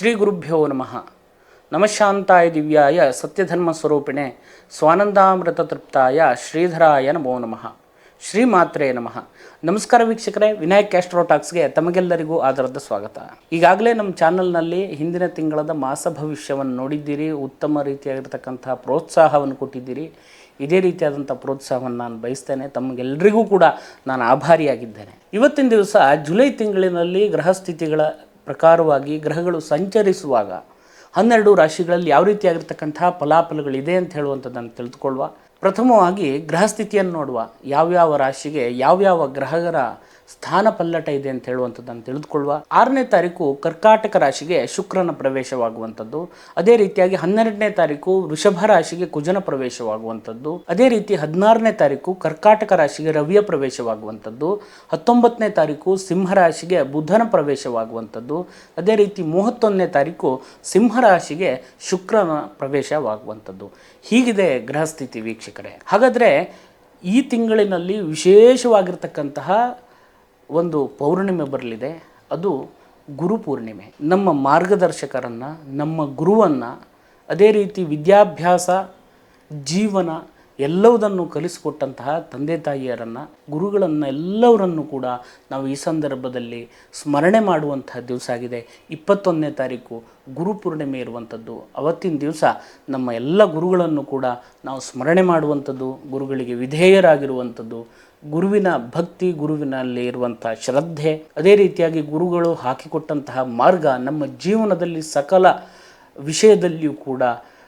ಶ್ರೀ ಗುರುಭ್ಯೋ ನಮಃ. ನಮಃಶಾಂತಾಯ ದಿವ್ಯಾಯ ಸತ್ಯಧರ್ಮ ಸ್ವರೂಪಿಣೆ ಸ್ವಾನಂದಾಮೃತ ತೃಪ್ತಾಯ ಶ್ರೀಧರಾಯ ನಮೋ ನಮಃ. ಶ್ರೀಮಾತ್ರೇ ನಮಃ. ನಮಸ್ಕಾರ ವೀಕ್ಷಕರೇ, ವಿನಾಯಕ್ ಆಸ್ಟ್ರೋಟಾಕ್ಸ್ಗೆ ತಮಗೆಲ್ಲರಿಗೂ ಆದರದ ಸ್ವಾಗತ. ಈಗಾಗಲೇ ನಮ್ಮ ಚಾನಲ್ನಲ್ಲಿ ಹಿಂದಿನ ತಿಂಗಳದ ಮಾಸ ಭವಿಷ್ಯವನ್ನು ನೋಡಿದ್ದೀರಿ, ಉತ್ತಮ ರೀತಿಯಾಗಿರ್ತಕ್ಕಂಥ ಪ್ರೋತ್ಸಾಹವನ್ನು ಕೊಟ್ಟಿದ್ದೀರಿ. ಇದೇ ರೀತಿಯಾದಂಥ ಪ್ರೋತ್ಸಾಹವನ್ನು ನಾನು ಬಯಸ್ತೇನೆ. ತಮಗೆಲ್ಲರಿಗೂ ಕೂಡ ನಾನು ಆಭಾರಿಯಾಗಿದ್ದೇನೆ. ಇವತ್ತಿನ ದಿವಸ ಜುಲೈ ತಿಂಗಳಿನಲ್ಲಿ ಗ್ರಹಸ್ಥಿತಿಗಳ ಪ್ರಕಾರವಾಗಿ ಗ್ರಹಗಳು ಸಂಚರಿಸುವಾಗ 12 ರಾಶಿಗಳಲ್ಲಿ ಯಾವ ರೀತಿಯಾಗಿರ್ತಕ್ಕಂಥ ಫಲಾಫಲಗಳಿದೆ ಅಂತ ಹೇಳುವಂಥದ್ದನ್ನು ತಿಳಿದುಕೊಳ್ಳುವ. ಪ್ರಥಮವಾಗಿ ಗ್ರಹಸ್ಥಿತಿಯನ್ನು ನೋಡುವ. ಯಾವ್ಯಾವ ರಾಶಿಗೆ ಯಾವ್ಯಾವ ಗ್ರಹಗಳ ಸ್ಥಾನ ಪಲ್ಲಟ ಇದೆ ಅಂತ ಹೇಳುವಂಥದ್ದನ್ನು ತಿಳಿದುಕೊಳ್ಳುವ. 6ನೇ ತಾರೀಕು ಕರ್ಕಾಟಕ ರಾಶಿಗೆ ಶುಕ್ರನ ಪ್ರವೇಶವಾಗುವಂಥದ್ದು. ಅದೇ ರೀತಿಯಾಗಿ 12ನೇ ತಾರೀಕು ವೃಷಭ ರಾಶಿಗೆ ಕುಜನ ಪ್ರವೇಶವಾಗುವಂಥದ್ದು. ಅದೇ ರೀತಿ 16ನೇ ತಾರೀಕು ಕರ್ಕಾಟಕ ರಾಶಿಗೆ ರವಿಯ ಪ್ರವೇಶವಾಗುವಂಥದ್ದು. 19ನೇ ತಾರೀಕು ಸಿಂಹ ರಾಶಿಗೆ ಬುಧನ ಪ್ರವೇಶವಾಗುವಂಥದ್ದು. ಅದೇ ರೀತಿ 31ನೇ ತಾರೀಕು ಸಿಂಹ ರಾಶಿಗೆ ಶುಕ್ರನ ಪ್ರವೇಶವಾಗುವಂಥದ್ದು. ಹೀಗಿದೆ ಗ್ರಹಸ್ಥಿತಿ ವೀಕ್ಷಕರೇ. ಹಾಗಾದರೆ ಈ ತಿಂಗಳಿನಲ್ಲಿ ವಿಶೇಷವಾಗಿರ್ತಕ್ಕಂತಹ ಒಂದು ಪೌರ್ಣಿಮೆ ಬರಲಿದೆ. ಅದು ಗುರುಪೂರ್ಣಿಮೆ. ನಮ್ಮ ಮಾರ್ಗದರ್ಶಕರನ್ನು, ನಮ್ಮ ಗುರುವನ್ನು, ಅದೇ ರೀತಿ ವಿದ್ಯಾಭ್ಯಾಸ, ಜೀವನ ಎಲ್ಲವುದನ್ನು ಕಲಿಸಿಕೊಟ್ಟಂತಹ ತಂದೆ ತಾಯಿಯರನ್ನು, ಗುರುಗಳನ್ನು ಎಲ್ಲವರನ್ನು ಕೂಡ ನಾವು ಈ ಸಂದರ್ಭದಲ್ಲಿ ಸ್ಮರಣೆ ಮಾಡುವಂತಹ ದಿವಸ ಆಗಿದೆ. 21ನೇ ತಾರೀಕು ಗುರುಪೂರ್ಣಿಮೆ ಇರುವಂಥದ್ದು. ಅವತ್ತಿನ ದಿವಸ ನಮ್ಮ ಎಲ್ಲ ಗುರುಗಳನ್ನು ಕೂಡ ನಾವು ಸ್ಮರಣೆ ಮಾಡುವಂಥದ್ದು, ಗುರುಗಳಿಗೆ ವಿಧೇಯರಾಗಿರುವಂಥದ್ದು, ಗುರುವಿನ ಭಕ್ತಿ, ಗುರುವಿನಲ್ಲಿ ಇರುವಂಥ ಶ್ರದ್ಧೆ, ಅದೇ ರೀತಿಯಾಗಿ ಗುರುಗಳು ಹಾಕಿಕೊಟ್ಟಂತಹ ಮಾರ್ಗ ನಮ್ಮ ಜೀವನದಲ್ಲಿ ಸಕಲ ವಿಷಯದಲ್ಲಿಯೂ ಕೂಡ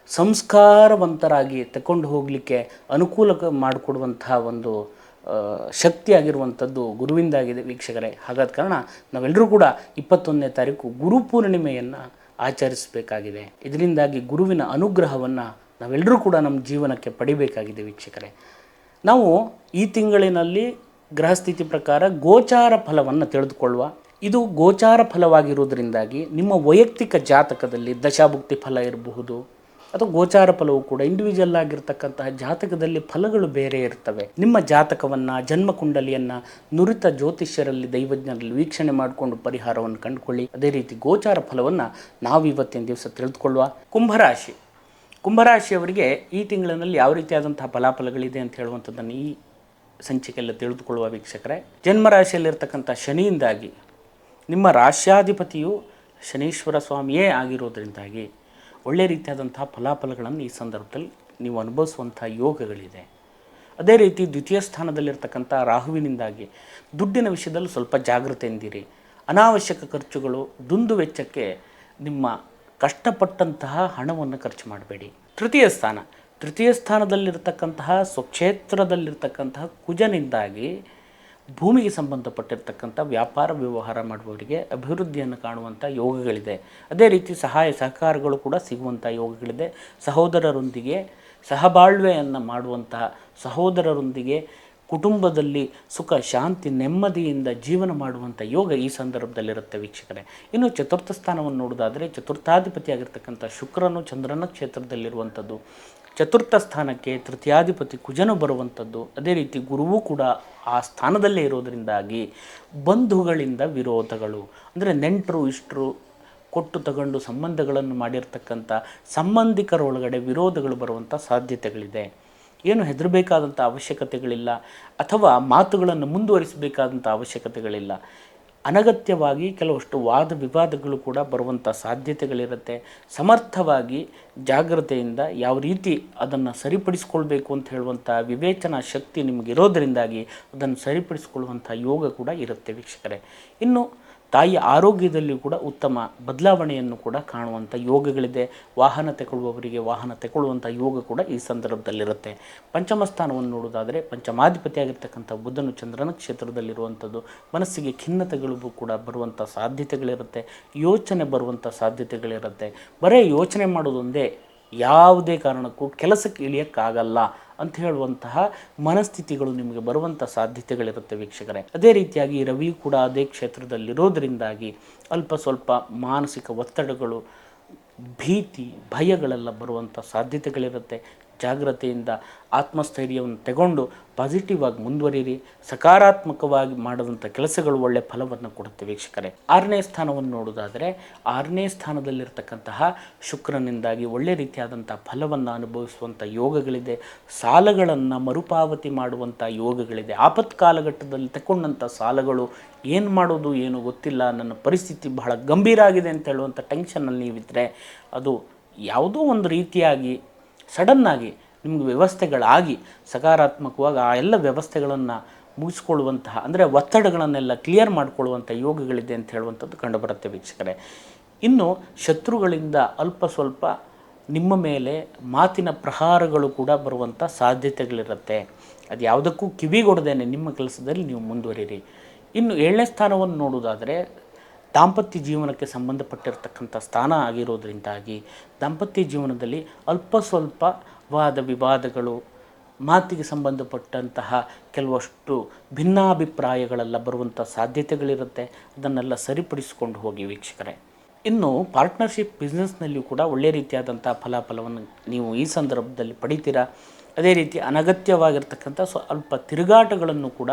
ಸಂಸ್ಕಾರವಂತರಾಗಿ ತಗೊಂಡು ಹೋಗಲಿಕ್ಕೆ ಅನುಕೂಲ ಮಾಡಿಕೊಡುವಂತಹ ಒಂದು ಶಕ್ತಿಯಾಗಿರುವಂಥದ್ದು ಗುರುವಿಂದಾಗಿದೆ ವೀಕ್ಷಕರೇ. ಹಾಗಾದ ಕಾರಣ ನಾವೆಲ್ಲರೂ ಕೂಡ 21ನೇ ತಾರೀಕು ಗುರುಪೂರ್ಣಿಮೆಯನ್ನು ಆಚರಿಸಬೇಕಾಗಿದೆ. ಇದರಿಂದಾಗಿ ಗುರುವಿನ ಅನುಗ್ರಹವನ್ನು ನಾವೆಲ್ಲರೂ ಕೂಡ ನಮ್ಮ ಜೀವನಕ್ಕೆ ಪಡಿಬೇಕಾಗಿದೆ ವೀಕ್ಷಕರೇ. ನಾವು ಈ ತಿಂಗಳಿನಲ್ಲಿ ಗ್ರಹಸ್ಥಿತಿ ಪ್ರಕಾರ ಗೋಚಾರ ಫಲವನ್ನು ತಿಳಿದುಕೊಳ್ಳುವ. ಇದು ಗೋಚಾರ ಫಲವಾಗಿರುವುದರಿಂದಾಗಿ ನಿಮ್ಮ ವೈಯಕ್ತಿಕ ಜಾತಕದಲ್ಲಿ ದಶಾಭುಕ್ತಿ ಫಲ ಇರಬಹುದು, ಅಥವಾ ಗೋಚಾರ ಫಲವು ಕೂಡ ಇಂಡಿವಿಜುವಲ್ ಆಗಿರ್ತಕ್ಕಂತಹ ಜಾತಕದಲ್ಲಿ ಫಲಗಳು ಬೇರೆ ಇರ್ತವೆ. ನಿಮ್ಮ ಜಾತಕವನ್ನು, ಜನ್ಮಕುಂಡಲಿಯನ್ನು ನುರಿತ ಜ್ಯೋತಿಷ್ಯರಲ್ಲಿ, ದೈವಜ್ಞರಲ್ಲಿ ವೀಕ್ಷಣೆ ಮಾಡಿಕೊಂಡು ಪರಿಹಾರವನ್ನು ಕಂಡುಕೊಳ್ಳಿ. ಅದೇ ರೀತಿ ಗೋಚಾರ ಫಲವನ್ನು ನಾವು ಇವತ್ತಿನ ದಿವಸ ತಿಳಿದುಕೊಳ್ಳುವ. ಕುಂಭರಾಶಿಯವರಿಗೆ ಈ ತಿಂಗಳಿನಲ್ಲಿ ಯಾವ ರೀತಿಯಾದಂತಹ ಫಲಾಫಲಗಳಿದೆ ಅಂತ ಹೇಳುವಂಥದ್ದನ್ನು ಈ ಸಂಚಿಕೆಯಲ್ಲಿ ತಿಳಿದುಕೊಳ್ಳುವ ವೀಕ್ಷಕರೇ. ಜನ್ಮರಾಶಿಯಲ್ಲಿರ್ತಕ್ಕಂಥ ಶನಿಯಿಂದಾಗಿ ನಿಮ್ಮ ರಾಶ್ಯಾಧಿಪತಿಯು ಶನೀಶ್ವರ ಸ್ವಾಮಿಯೇ ಆಗಿರೋದ್ರಿಂದಾಗಿ ಒಳ್ಳೆ ರೀತಿಯಾದಂತಹ ಫಲಾಫಲಗಳನ್ನು ಈ ಸಂದರ್ಭದಲ್ಲಿ ನೀವು ಅನುಭವಿಸುವಂಥ ಯೋಗಗಳಿದೆ. ಅದೇ ರೀತಿ ದ್ವಿತೀಯ ಸ್ಥಾನದಲ್ಲಿರ್ತಕ್ಕಂಥ ರಾಹುವಿನಿಂದಾಗಿ ದುಡ್ಡಿನ ವಿಷಯದಲ್ಲಿ ಸ್ವಲ್ಪ ಜಾಗೃತೆಯಿಂದಿರಿ. ಅನಾವಶ್ಯಕ ಖರ್ಚುಗಳು, ದುಂದು ವೆಚ್ಚಕ್ಕೆ ನಿಮ್ಮ ಕಷ್ಟಪಟ್ಟಂತಹ ಹಣವನ್ನು ಖರ್ಚು ಮಾಡಬೇಡಿ. ತೃತೀಯ ಸ್ಥಾನದಲ್ಲಿರ್ತಕ್ಕಂತಹ ಸ್ವಕ್ಷೇತ್ರದಲ್ಲಿರ್ತಕ್ಕಂತಹ ಕುಜನಿಂದಾಗಿ ಭೂಮಿಗೆ ಸಂಬಂಧಪಟ್ಟಿರ್ತಕ್ಕಂಥ ವ್ಯಾಪಾರ ವ್ಯವಹಾರ ಮಾಡುವವರಿಗೆ ಅಭಿವೃದ್ಧಿಯನ್ನು ಕಾಣುವಂಥ ಯೋಗಗಳಿದೆ. ಅದೇ ರೀತಿ ಸಹಾಯ ಸಹಕಾರಗಳು ಕೂಡ ಸಿಗುವಂಥ ಯೋಗಗಳಿದೆ. ಸಹೋದರರೊಂದಿಗೆ ಸಹಬಾಳ್ವೆಯನ್ನು ಮಾಡುವಂತಹ, ಸಹೋದರರೊಂದಿಗೆ ಕುಟುಂಬದಲ್ಲಿ ಸುಖ ಶಾಂತಿ ನೆಮ್ಮದಿಯಿಂದ ಜೀವನ ಮಾಡುವಂಥ ಯೋಗ ಈ ಸಂದರ್ಭದಲ್ಲಿರುತ್ತೆ ವೀಕ್ಷಕರೇ. ಇನ್ನು ಚತುರ್ಥ ಸ್ಥಾನವನ್ನು ನೋಡೋದಾದರೆ ಚತುರ್ಥಾಧಿಪತಿಯಾಗಿರ್ತಕ್ಕಂಥ ಶುಕ್ರನು ಚಂದ್ರನ ಕ್ಷೇತ್ರದಲ್ಲಿರುವಂಥದ್ದು. ಚತುರ್ಥ ಸ್ಥಾನಕ್ಕೆ ತೃತೀಯಾಧಿಪತಿ ಕುಜನು ಬರುವಂಥದ್ದು. ಅದೇ ರೀತಿ ಗುರುವು ಕೂಡ ಆ ಸ್ಥಾನದಲ್ಲೇ ಇರೋದರಿಂದಾಗಿ ಬಂಧುಗಳಿಂದ ವಿರೋಧಗಳು, ಅಂದರೆ ನೆಂಟರು ಇಷ್ಟರು ಕೊಟ್ಟು ತಗೊಂಡು ಸಂಬಂಧಗಳನ್ನು ಮಾಡಿರ್ತಕ್ಕಂಥ ಸಂಬಂಧಿಕರೊಳಗಡೆ ವಿರೋಧಗಳು ಬರುವಂಥ ಸಾಧ್ಯತೆಗಳಿದೆ. ಏನು ಹೆದರಬೇಕಾದಂಥ ಅವಶ್ಯಕತೆಗಳಿಲ್ಲ, ಅಥವಾ ಮಾತುಗಳನ್ನು ಮುಂದುವರಿಸಬೇಕಾದಂಥ ಅವಶ್ಯಕತೆಗಳಿಲ್ಲ. ಅನಗತ್ಯವಾಗಿ ಕೆಲವಷ್ಟು ವಾದ ವಿವಾದಗಳು ಕೂಡ ಬರುವಂಥ ಸಾಧ್ಯತೆಗಳಿರುತ್ತೆ. ಸಮರ್ಥವಾಗಿ ಜಾಗ್ರತೆಯಿಂದ ಯಾವ ರೀತಿ ಅದನ್ನು ಸರಿಪಡಿಸ್ಕೊಳ್ಬೇಕು ಅಂತ ಹೇಳುವಂಥ ವಿವೇಚನಾ ಶಕ್ತಿ ನಿಮಗಿರೋದರಿಂದಾಗಿ ಅದನ್ನು ಸರಿಪಡಿಸ್ಕೊಳ್ಳುವಂಥ ಯೋಗ ಕೂಡ ಇರುತ್ತೆ ವೀಕ್ಷಕರೇ. ಇನ್ನು ತಾಯಿಯ ಆರೋಗ್ಯದಲ್ಲಿಯೂ ಕೂಡ ಉತ್ತಮ ಬದಲಾವಣೆಯನ್ನು ಕೂಡ ಕಾಣುವಂಥ ಯೋಗಗಳಿದೆ. ವಾಹನ ತಗೊಳ್ಳುವವರಿಗೆ ವಾಹನ ತಗೊಳ್ಳುವಂಥ ಯೋಗ ಕೂಡ ಈ ಸಂದರ್ಭದಲ್ಲಿರುತ್ತೆ. ಪಂಚಮ ಸ್ಥಾನವನ್ನು ನೋಡೋದಾದರೆ ಪಂಚಮಾಧಿಪತಿಯಾಗಿರ್ತಕ್ಕಂಥ ಬುಧನು ಚಂದ್ರನ ಕ್ಷೇತ್ರದಲ್ಲಿರುವಂಥದ್ದು. ಮನಸ್ಸಿಗೆ ಖಿನ್ನತೆಗಳು ಕೂಡ ಬರುವಂಥ ಸಾಧ್ಯತೆಗಳಿರುತ್ತೆ. ಯೋಚನೆ ಬರುವಂಥ ಸಾಧ್ಯತೆಗಳಿರುತ್ತೆ. ಬರೀ ಯೋಚನೆ ಮಾಡೋದೊಂದೇ, ಯಾವುದೇ ಕಾರಣಕ್ಕೂ ಕೆಲಸಕ್ಕೆ ಇಳಿಯೋಕ್ಕಾಗಲ್ಲ ಅಂತ ಹೇಳುವಂತಹ ಮನಸ್ಥಿತಿಗಳು ನಿಮಗೆ ಬರುವಂಥ ಸಾಧ್ಯತೆಗಳಿರುತ್ತೆ ವೀಕ್ಷಕರೇ. ಅದೇ ರೀತಿಯಾಗಿ ರವಿ ಕೂಡ ಅದೇ ಕ್ಷೇತ್ರದಲ್ಲಿರೋದರಿಂದಾಗಿ ಅಲ್ಪ ಸ್ವಲ್ಪ ಮಾನಸಿಕ ಒತ್ತಡಗಳು, ಭೀತಿ, ಭಯಗಳೆಲ್ಲ ಬರುವಂಥ ಸಾಧ್ಯತೆಗಳಿರುತ್ತೆ. ಜಾಗ್ರತೆಯಿಂದ ಆತ್ಮಸ್ಥೈರ್ಯವನ್ನು ತಗೊಂಡು ಪಾಸಿಟಿವ್ ಆಗಿ ಮುಂದುವರಿಯಿರಿ. ಸಕಾರಾತ್ಮಕವಾಗಿ ಮಾಡಿದಂಥ ಕೆಲಸಗಳು ಒಳ್ಳೆಯ ಫಲವನ್ನು ಕೊಡುತ್ತೆ ವೀಕ್ಷಕರೇ. 6ನೇ ಸ್ಥಾನವನ್ನು ನೋಡೋದಾದರೆ 6ನೇ ಸ್ಥಾನದಲ್ಲಿರ್ತಕ್ಕಂತಹ ಶುಕ್ರನಿಂದಾಗಿ ಒಳ್ಳೆ ರೀತಿಯಾದಂಥ ಫಲವನ್ನು ಅನುಭವಿಸುವಂಥ ಯೋಗಗಳಿದೆ. ಸಾಲಗಳನ್ನು ಮರುಪಾವತಿ ಮಾಡುವಂಥ ಯೋಗಗಳಿದೆ. ಆಪತ್ ಕಾಲಘಟ್ಟದಲ್ಲಿ ತಗೊಂಡಂಥ ಸಾಲಗಳು ಏನು ಮಾಡೋದು ಏನು ಗೊತ್ತಿಲ್ಲ, ನನ್ನ ಪರಿಸ್ಥಿತಿ ಬಹಳ ಗಂಭೀರ ಆಗಿದೆ ಅಂತ ಹೇಳುವಂಥ ಟೆನ್ಷನ್ನಲ್ಲಿ ನೀವಿದ್ದರೆ ಅದು ಯಾವುದೋ ಒಂದು ರೀತಿಯಾಗಿ ಸಡನ್ನಾಗಿ ನಿಮಗೆ ವ್ಯವಸ್ಥೆಗಳಾಗಿ ಸಕಾರಾತ್ಮಕವಾಗಿ ಆ ಎಲ್ಲ ವ್ಯವಸ್ಥೆಗಳನ್ನು ಮುಗಿಸ್ಕೊಳ್ಳುವಂತಹ, ಅಂದರೆ ಒತ್ತಡಗಳನ್ನೆಲ್ಲ ಕ್ಲಿಯರ್ ಮಾಡಿಕೊಳ್ಳುವಂಥ ಯೋಗಗಳಿದೆ ಅಂತ ಹೇಳುವಂಥದ್ದು ಕಂಡುಬರುತ್ತೆ ವೀಕ್ಷಕರೇ. ಇನ್ನು ಶತ್ರುಗಳಿಂದ ಅಲ್ಪ ಸ್ವಲ್ಪ ನಿಮ್ಮ ಮೇಲೆ ಮಾತಿನ ಪ್ರಹಾರಗಳು ಕೂಡ ಬರುವಂಥ ಸಾಧ್ಯತೆಗಳಿರುತ್ತೆ. ಅದು ಯಾವುದಕ್ಕೂ ಕಿವಿಗೊಡದೇನೆ ನಿಮ್ಮ ಕೆಲಸದಲ್ಲಿ ನೀವು ಮುಂದುವರಿರಿ. ಇನ್ನು 7ನೇ ಸ್ಥಾನವನ್ನು ನೋಡುವುದಾದರೆ ದಾಂಪತ್ಯ ಜೀವನಕ್ಕೆ ಸಂಬಂಧಪಟ್ಟಿರ್ತಕ್ಕಂಥ ಸ್ಥಾನ ಆಗಿರೋದ್ರಿಂದಾಗಿ ದಾಂಪತ್ಯ ಜೀವನದಲ್ಲಿ ಅಲ್ಪ ಸ್ವಲ್ಪ ವಾದ ವಿವಾದಗಳು, ಮಾತಿಗೆ ಸಂಬಂಧಪಟ್ಟಂತಹ ಕೆಲವಷ್ಟು ಭಿನ್ನಾಭಿಪ್ರಾಯಗಳೆಲ್ಲ ಬರುವಂಥ ಸಾಧ್ಯತೆಗಳಿರುತ್ತೆ. ಅದನ್ನೆಲ್ಲ ಸರಿಪಡಿಸಿಕೊಂಡು ಹೋಗಿ ವೀಕ್ಷಕರೇ. ಇನ್ನು ಪಾರ್ಟ್ನರ್ಶಿಪ್ ಬಿಸ್ನೆಸ್ನಲ್ಲಿಯೂ ಕೂಡ ಒಳ್ಳೆಯ ರೀತಿಯಾದಂಥ ಫಲಾಫಲವನ್ನು ನೀವು ಈ ಸಂದರ್ಭದಲ್ಲಿ ಪಡಿತೀರಾ. ಅದೇ ರೀತಿ ಅನಗತ್ಯವಾಗಿರ್ತಕ್ಕಂಥ ಸ್ವಲ್ಪ ತಿರುಗಾಟಗಳನ್ನು ಕೂಡ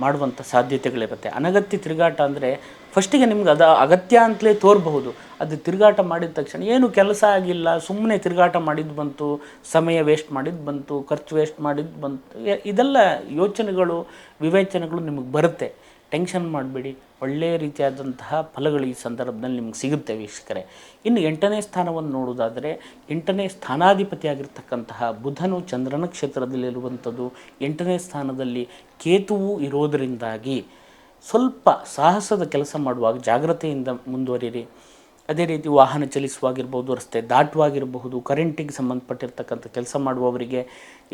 ಮಾಡುವಂಥ ಸಾಧ್ಯತೆಗಳಿರುತ್ತೆ. ಅನಗತ್ಯ ತಿರುಗಾಟ ಅಂದರೆ ಫಸ್ಟಿಗೆ ನಿಮ್ಗೆ ಅದು ಅಗತ್ಯ ಅಂತಲೇ ತೋರಬಹುದು. ಅದು ತಿರುಗಾಟ ಮಾಡಿದ ತಕ್ಷಣ ಏನು ಕೆಲಸ ಆಗಿಲ್ಲ, ಸುಮ್ಮನೆ ತಿರುಗಾಟ ಮಾಡಿದ್ದು ಬಂತು, ಸಮಯ ವೇಸ್ಟ್ ಮಾಡಿದ್ದು ಬಂತು, ಖರ್ಚು ವೇಸ್ಟ್ ಮಾಡಿದ್ದು ಬಂತು, ಇದೆಲ್ಲ ಯೋಚನೆಗಳು ವಿವೇಚನೆಗಳು ನಿಮಗೆ ಬರುತ್ತೆ. ಟೆನ್ಷನ್ ಮಾಡಬೇಡಿ, ಒಳ್ಳೆಯ ರೀತಿಯಾದಂತಹ ಫಲಗಳು ಈ ಸಂದರ್ಭದಲ್ಲಿ ನಿಮ್ಗೆ ಸಿಗುತ್ತೆ ವೀಕ್ಷಕರೇ. ಇನ್ನು 8ನೇ ಸ್ಥಾನವನ್ನು ನೋಡೋದಾದರೆ 8ನೇ ಸ್ಥಾನಾಧಿಪತಿಯಾಗಿರ್ತಕ್ಕಂತಹ ಬುಧನು ಚಂದ್ರನ ಕ್ಷೇತ್ರದಲ್ಲಿರುವಂಥದ್ದು, 8ನೇ ಸ್ಥಾನದಲ್ಲಿ ಕೇತುವು ಇರೋದರಿಂದಾಗಿ ಸ್ವಲ್ಪ ಸಾಹಸದ ಕೆಲಸ ಮಾಡುವಾಗ ಜಾಗ್ರತೆಯಿಂದ ಮುಂದುವರಿಯಿರಿ. ಅದೇ ರೀತಿ ವಾಹನ ಚಲಿಸುವಾಗಿರ್ಬೋದು, ರಸ್ತೆ ದಾಟುವಾಗಿರಬಹುದು, ಕರೆಂಟಿಗೆ ಸಂಬಂಧಪಟ್ಟಿರ್ತಕ್ಕಂಥ ಕೆಲಸ ಮಾಡುವವರಿಗೆ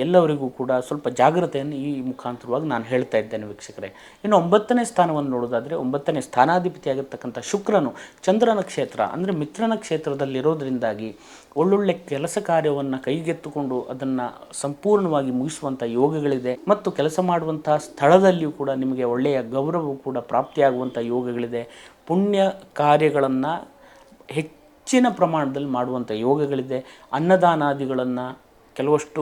ಎಲ್ಲವರಿಗೂ ಕೂಡ ಸ್ವಲ್ಪ ಜಾಗ್ರತೆಯನ್ನು ಈ ಮುಖಾಂತರವಾಗಿ ನಾನು ಹೇಳ್ತಾ ಇದ್ದೇನೆ ವೀಕ್ಷಕರೇ. ಇನ್ನು 9ನೇ ಸ್ಥಾನವನ್ನು ನೋಡೋದಾದರೆ 9ನೇ ಸ್ಥಾನಾಧಿಪತಿಯಾಗಿರ್ತಕ್ಕಂಥ ಶುಕ್ರನು ಚಂದ್ರನ ಕ್ಷೇತ್ರ ಅಂದರೆ ಮಿತ್ರನ ಕ್ಷೇತ್ರದಲ್ಲಿರೋದ್ರಿಂದಾಗಿ ಒಳ್ಳೊಳ್ಳೆ ಕೆಲಸ ಕಾರ್ಯವನ್ನು ಕೈಗೆತ್ತಿಕೊಂಡು ಅದನ್ನು ಸಂಪೂರ್ಣವಾಗಿ ಮುಗಿಸುವಂಥ ಯೋಗಗಳಿದೆ. ಮತ್ತು ಕೆಲಸ ಮಾಡುವಂಥ ಸ್ಥಳದಲ್ಲಿಯೂ ಕೂಡ ನಿಮಗೆ ಒಳ್ಳೆಯ ಗೌರವವು ಕೂಡ ಪ್ರಾಪ್ತಿಯಾಗುವಂಥ ಯೋಗಗಳಿದೆ. ಪುಣ್ಯ ಕಾರ್ಯಗಳನ್ನು ಹೆಚ್ಚಿನ ಪ್ರಮಾಣದಲ್ಲಿ ಮಾಡುವಂಥ ಯೋಗಗಳಿದೆ. ಅನ್ನದಾನಾದಿಗಳನ್ನು ಕೆಲವಷ್ಟು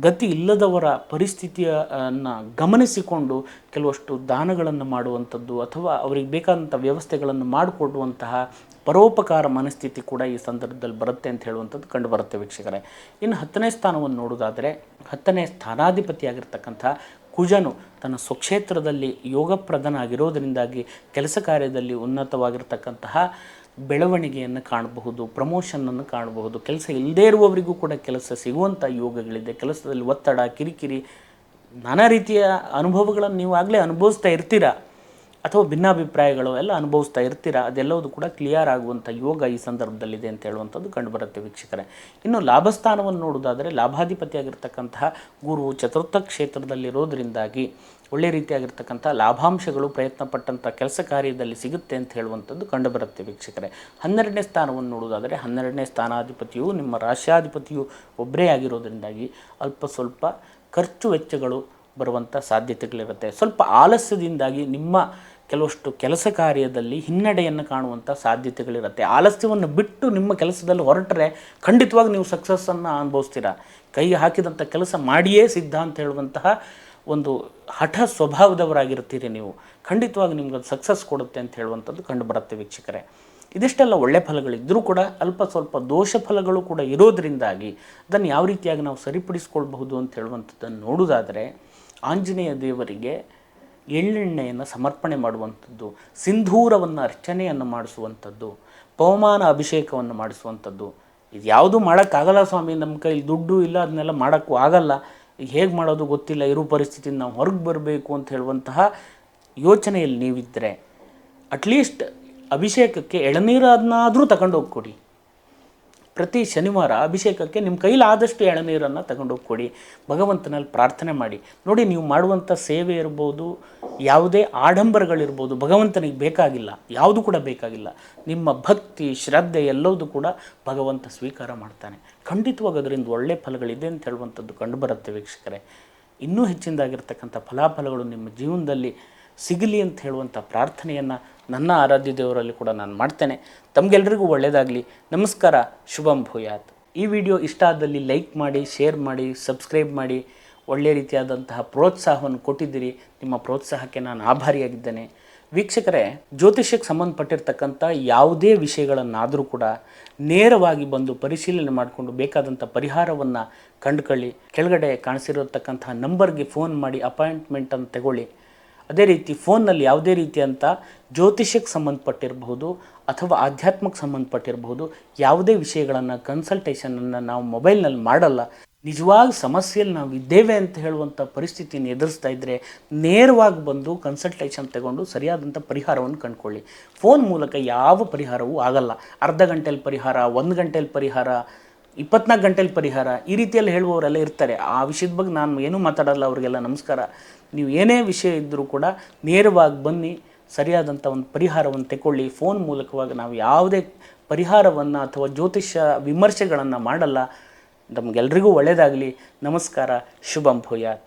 ಗತಿ ಇಲ್ಲದವರ ಪರಿಸ್ಥಿತಿಯನ್ನು ಗಮನಿಸಿಕೊಂಡು ಕೆಲವಷ್ಟು ದಾನಗಳನ್ನು ಮಾಡುವಂಥದ್ದು ಅಥವಾ ಅವರಿಗೆ ಬೇಕಾದಂಥ ವ್ಯವಸ್ಥೆಗಳನ್ನು ಮಾಡಿಕೊಡುವಂತಹ ಪರೋಪಕಾರ ಮನಸ್ಥಿತಿ ಕೂಡ ಈ ಸಂದರ್ಭದಲ್ಲಿ ಬರುತ್ತೆ ಅಂತ ಹೇಳುವಂಥದ್ದು ಕಂಡುಬರುತ್ತೆ ವೀಕ್ಷಕರೇ. ಇನ್ನು 10ನೇ ಸ್ಥಾನವನ್ನು ನೋಡೋದಾದರೆ 10ನೇ ಸ್ಥಾನಾಧಿಪತಿಯಾಗಿರ್ತಕ್ಕಂಥ ಕುಜನು ತನ್ನ ಸ್ವಕ್ಷೇತ್ರದಲ್ಲಿ ಯೋಗಪ್ರದನಾಗಿರೋದರಿಂದಾಗಿ ಕೆಲಸ ಕಾರ್ಯದಲ್ಲಿ ಉನ್ನತವಾಗಿರ್ತಕ್ಕಂತಹ ಬೆಳವಣಿಗೆಯನ್ನು ಕಾಣಬಹುದು, ಪ್ರಮೋಷನನ್ನು ಕಾಣಬಹುದು. ಕೆಲಸ ಇಲ್ಲದೇ ಇರುವವರಿಗೂ ಕೂಡ ಕೆಲಸ ಸಿಗುವಂಥ ಯೋಗಗಳಿದೆ. ಕೆಲಸದಲ್ಲಿ ಒತ್ತಡ, ಕಿರಿಕಿರಿ, ನಾನಾ ರೀತಿಯ ಅನುಭವಗಳನ್ನು ನೀವು ಆಗಲೇ ಅನುಭವಿಸ್ತಾ ಇರ್ತೀರ ಅಥವಾ ಭಿನ್ನಾಭಿಪ್ರಾಯಗಳು ಎಲ್ಲ ಅನುಭವಿಸ್ತಾ ಇರ್ತೀರ. ಅದೆಲ್ಲವೂ ಕೂಡ ಕ್ಲಿಯರ್ ಆಗುವಂಥ ಯೋಗ ಈ ಸಂದರ್ಭದಲ್ಲಿದೆ ಅಂತ ಹೇಳುವಂಥದ್ದು ಕಂಡುಬರುತ್ತೆ ವೀಕ್ಷಕರೇ. ಇನ್ನು ಲಾಭಸ್ಥಾನವನ್ನು ನೋಡೋದಾದರೆ ಲಾಭಾಧಿಪತಿಯಾಗಿರ್ತಕ್ಕಂತಹ ಗುರು ಚತುರ್ಥ ಕ್ಷೇತ್ರದಲ್ಲಿರೋದರಿಂದಾಗಿ ಒಳ್ಳೆ ರೀತಿಯಾಗಿರ್ತಕ್ಕಂಥ ಲಾಭಾಂಶಗಳು ಪ್ರಯತ್ನ ಪಟ್ಟಂಥ ಕೆಲಸ ಕಾರ್ಯದಲ್ಲಿ ಸಿಗುತ್ತೆ ಅಂತ ಹೇಳುವಂಥದ್ದು ಕಂಡುಬರುತ್ತೆ ವೀಕ್ಷಕರೇ. 12ನೇ ಸ್ಥಾನವನ್ನು ನೋಡೋದಾದರೆ 12ನೇ ಸ್ಥಾನಾಧಿಪತಿಯು ನಿಮ್ಮ ರಾಶ್ಯಾಧಿಪತಿಯು ಒಬ್ಬರೇ ಆಗಿರೋದರಿಂದಾಗಿ ಅಲ್ಪ ಸ್ವಲ್ಪ ಖರ್ಚು ವೆಚ್ಚಗಳು ಬರುವಂಥ ಸಾಧ್ಯತೆಗಳಿರುತ್ತೆ. ಸ್ವಲ್ಪ ಆಲಸ್ಯದಿಂದಾಗಿ ನಿಮ್ಮ ಕೆಲವಷ್ಟು ಕೆಲಸ ಕಾರ್ಯದಲ್ಲಿ ಹಿನ್ನಡೆಯನ್ನು ಕಾಣುವಂಥ ಸಾಧ್ಯತೆಗಳಿರುತ್ತೆ. ಆಲಸ್ಯವನ್ನು ಬಿಟ್ಟು ನಿಮ್ಮ ಕೆಲಸದಲ್ಲಿ ಹೊರಟರೆ ಖಂಡಿತವಾಗಿ ನೀವು ಸಕ್ಸಸ್ಸನ್ನು ಅನುಭವಿಸ್ತೀರ. ಕೈ ಹಾಕಿದಂಥ ಕೆಲಸ ಮಾಡಿಯೇ ಸಿದ್ಧ ಅಂತ ಹೇಳುವಂತಹ ಒಂದು ಹಠ ಸ್ವಭಾವದವರಾಗಿರ್ತೀರಿ ನೀವು. ಖಂಡಿತವಾಗಿ ನಿಮ್ಗೆ ಅದು ಸಕ್ಸಸ್ ಕೊಡುತ್ತೆ ಅಂತ ಹೇಳುವಂಥದ್ದು ಕಂಡುಬರುತ್ತೆ ವೀಕ್ಷಕರೇ. ಇದಿಷ್ಟೆಲ್ಲ ಒಳ್ಳೆ ಫಲಗಳಿದ್ದರೂ ಕೂಡ ಅಲ್ಪ ಸ್ವಲ್ಪ ದೋಷ ಫಲಗಳು ಕೂಡ ಇರೋದರಿಂದಾಗಿ ಅದನ್ನು ಯಾವ ರೀತಿಯಾಗಿ ನಾವು ಸರಿಪಡಿಸ್ಕೊಳ್ಬಹುದು ಅಂತ ಹೇಳುವಂಥದ್ದನ್ನು ನೋಡೋದಾದರೆ ಆಂಜನೇಯ ದೇವರಿಗೆ ಎಳ್ಳೆಣ್ಣೆಯನ್ನು ಸಮರ್ಪಣೆ ಮಾಡುವಂಥದ್ದು, ಸಿಂಧೂರವನ್ನು ಅರ್ಚನೆಯನ್ನು ಮಾಡಿಸುವಂಥದ್ದು, ಪವಮಾನ ಅಭಿಷೇಕವನ್ನು ಮಾಡಿಸುವಂಥದ್ದು. ಇದು ಯಾವುದೂ ಮಾಡೋಕ್ಕಾಗಲ್ಲ ಸ್ವಾಮಿ, ನಮ್ಮ ಕೈಲಿ ದುಡ್ಡು ಇಲ್ಲ, ಅದನ್ನೆಲ್ಲ ಮಾಡೋಕ್ಕೂ ಆಗಲ್ಲ, ಹೇಗೆ ಮಾಡೋದು ಗೊತ್ತಿಲ್ಲ, ಇರೋ ಪರಿಸ್ಥಿತಿಯಿಂದ ನಾವು ಹೊರಗೆ ಬರಬೇಕು ಅಂತ ಹೇಳುವಂತಹ ಯೋಚನೆಯಲ್ಲಿ ನೀವಿದ್ದರೆ ಅಟ್ಲೀಸ್ಟ್ ಅಭಿಷೇಕಕ್ಕೆ ಎಳನೀರನ್ನಾದರೂ ತಗೊಂಡು ಹೋಗ್ಕೊಡಿ. ಪ್ರತಿ ಶನಿವಾರ ಅಭಿಷೇಕಕ್ಕೆ ನಿಮ್ಮ ಕೈಲಾದಷ್ಟು ಎಳನೀರನ್ನು ತಗೊಂಡೋಗಿ ಕೊಡಿ. ಭಗವಂತನಲ್ಲಿ ಪ್ರಾರ್ಥನೆ ಮಾಡಿ ನೋಡಿ. ನೀವು ಮಾಡುವಂಥ ಸೇವೆ ಇರ್ಬೋದು, ಯಾವುದೇ ಆಡಂಬರಗಳಿರ್ಬೋದು, ಭಗವಂತನಿಗೆ ಬೇಕಾಗಿಲ್ಲ, ಯಾವುದು ಕೂಡ ಬೇಕಾಗಿಲ್ಲ. ನಿಮ್ಮ ಭಕ್ತಿ ಶ್ರದ್ಧೆ ಎಲ್ಲವೂ ಕೂಡ ಭಗವಂತ ಸ್ವೀಕಾರ ಮಾಡ್ತಾನೆ. ಖಂಡಿತವಾಗಿ ಅದರಿಂದ ಒಳ್ಳೆಯ ಫಲಗಳಿದೆ ಅಂತ ಹೇಳುವಂಥದ್ದು ಕಂಡುಬರುತ್ತೆ ವೀಕ್ಷಕರೇ. ಇನ್ನೂ ಹೆಚ್ಚಿನದಾಗಿರ್ತಕ್ಕಂಥ ಫಲಾಫಲಗಳು ನಿಮ್ಮ ಜೀವನದಲ್ಲಿ ಸಿಗಲಿ ಅಂತ ಹೇಳುವಂಥ ಪ್ರಾರ್ಥನೆಯನ್ನು ನನ್ನ ಆರಾಧ್ಯ ದೇವರಲ್ಲಿ ಕೂಡ ನಾನು ಮಾಡ್ತೇನೆ. ತಮಗೆಲ್ಲರಿಗೂ ಒಳ್ಳೆಯದಾಗಲಿ. ನಮಸ್ಕಾರ. ಶುಭಂ ಭೂಯಾತ್. ಈ ವಿಡಿಯೋ ಇಷ್ಟ ಆದಲ್ಲಿ ಲೈಕ್ ಮಾಡಿ, ಶೇರ್ ಮಾಡಿ, ಸಬ್ಸ್ಕ್ರೈಬ್ ಮಾಡಿ. ಒಳ್ಳೆಯ ರೀತಿಯಾದಂತಹ ಪ್ರೋತ್ಸಾಹವನ್ನು ಕೊಟ್ಟಿದ್ದೀರಿ. ನಿಮ್ಮ ಪ್ರೋತ್ಸಾಹಕ್ಕೆ ನಾನು ಆಭಾರಿಯಾಗಿದ್ದೇನೆ. ವೀಕ್ಷಕರೇ, ಜ್ಯೋತಿಷ್ಯಕ್ಕೆ ಸಂಬಂಧಪಟ್ಟಿರ್ತಕ್ಕಂಥ ಯಾವುದೇ ವಿಷಯಗಳನ್ನಾದರೂ ಕೂಡ ನೇರವಾಗಿ ಬಂದು ಪರಿಶೀಲನೆ ಮಾಡಿಕೊಂಡು ಬೇಕಾದಂಥ ಪರಿಹಾರವನ್ನು ಕಂಡುಕೊಳ್ಳಿ. ಕೆಳಗಡೆ ಕಾಣಿಸಿರತಕ್ಕಂಥ ನಂಬರ್ಗೆ ಫೋನ್ ಮಾಡಿ ಅಪಾಯಿಂಟ್ಮೆಂಟನ್ನು ತಗೊಳ್ಳಿ. ಅದೇ ರೀತಿ ಫೋನ್ನಲ್ಲಿ ಯಾವುದೇ ರೀತಿಯಂಥ ಜ್ಯೋತಿಷ್ಯಕ್ಕೆ ಸಂಬಂಧಪಟ್ಟಿರಬಹುದು ಅಥವಾ ಆಧ್ಯಾತ್ಮಕ್ಕೆ ಸಂಬಂಧಪಟ್ಟಿರಬಹುದು ಯಾವುದೇ ವಿಷಯಗಳನ್ನು ಕನ್ಸಲ್ಟೇಷನನ್ನು ನಾವು ಮೊಬೈಲ್ನಲ್ಲಿ ಮಾಡಲ್ಲ. ನಿಜವಾಗಿ ಸಮಸ್ಯೆಯಲ್ಲಿ ನಾವು ಇದ್ದೇವೆ ಅಂತ ಹೇಳುವಂಥ ಪರಿಸ್ಥಿತಿಯನ್ನು ಎದುರಿಸ್ತಾ ಇದ್ದರೆ ನೇರವಾಗಿ ಬಂದು ಕನ್ಸಲ್ಟೇಷನ್ ತಗೊಂಡು ಸರಿಯಾದಂಥ ಪರಿಹಾರವನ್ನು ಕಂಡುಕೊಳ್ಳಿ. ಫೋನ್ ಮೂಲಕ ಯಾವ ಪರಿಹಾರವೂ ಆಗಲ್ಲ. ಅರ್ಧ ಗಂಟೆಯಲ್ಲಿ ಪರಿಹಾರ, 1 ಗಂಟೆಯಲ್ಲಿ ಪರಿಹಾರ, 24 ಗಂಟೆಯಲ್ಲಿ ಪರಿಹಾರ, ಈ ರೀತಿಯಲ್ಲಿ ಹೇಳುವವರೆಲ್ಲ ಇರ್ತಾರೆ. ಆ ವಿಷಯದ ಬಗ್ಗೆ ನಾನು ಏನೂ ಮಾತಾಡಲ್ಲ. ಅವರಿಗೆಲ್ಲ ನಮಸ್ಕಾರ. ನೀವು ಏನೇ ವಿಷಯ ಇದ್ದರೂ ಕೂಡ ನೇರವಾಗಿ ಬನ್ನಿ, ಸರಿಯಾದಂಥ ಒಂದು ಪರಿಹಾರವನ್ನು ತಗೊಳ್ಳಿ. ಫೋನ್ ಮೂಲಕವಾಗಿ ನಾವು ಯಾವುದೇ ಪರಿಹಾರವನ್ನು ಅಥವಾ ಜ್ಯೋತಿಷ್ಯ ವಿಮರ್ಶೆಗಳನ್ನು ಮಾಡಲ್ಲ. ನಮಗೆಲ್ರಿಗೂ ಒಳ್ಳೆಯದಾಗಲಿ. ನಮಸ್ಕಾರ. ಶುಭಂ ಭೂಯಾತ್.